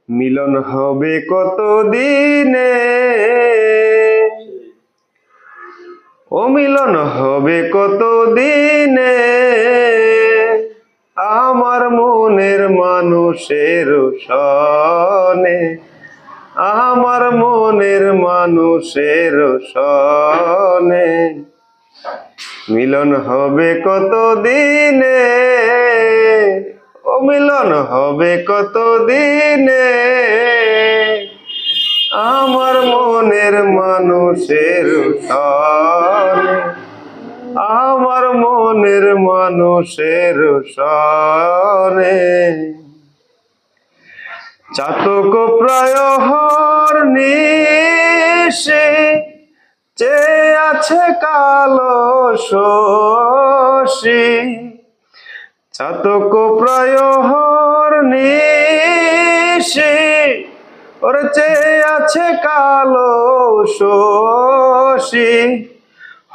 মিলন হবে কত দিনে, ও মিলন হবে কত দিনে, আমার মনের মানুষের সনে, আমার মনের মানুষের সনে। মিলন হবে কত দিনে, ও মিলন হবে কত দিনে, আমার মনের মানুষের সনে, আমার মনের মানুষের সনে। চাতক প্রহর নিশে চেয়ে আছে কালো শশী, চাতক প্রহর নিশে ওরে চেয়ে আছে কালো শশী,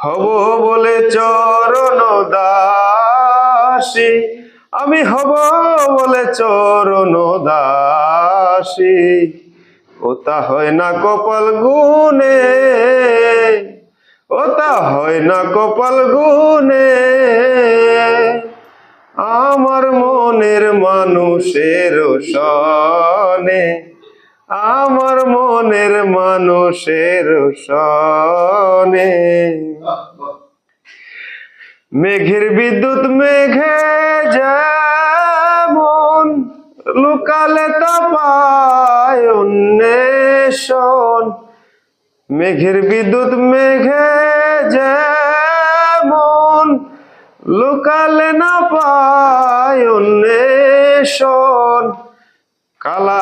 হব বলে চরণ দাসী, আমি হব বলে চরণ দাসী। ও তা হয় না কপাল গুনে, ও তা হয় না কপাল গুনে, আমার মনের মানুষের সনে, আমার মনের মানুষের সনে। মেঘের বিদ্যুৎ মেঘে যেমন লুকালে তা পায় অন্বেষণ, মেঘের বিদ্যুৎ মেঘে যেমন লুকালে না পায় অন্বেষণ, কালা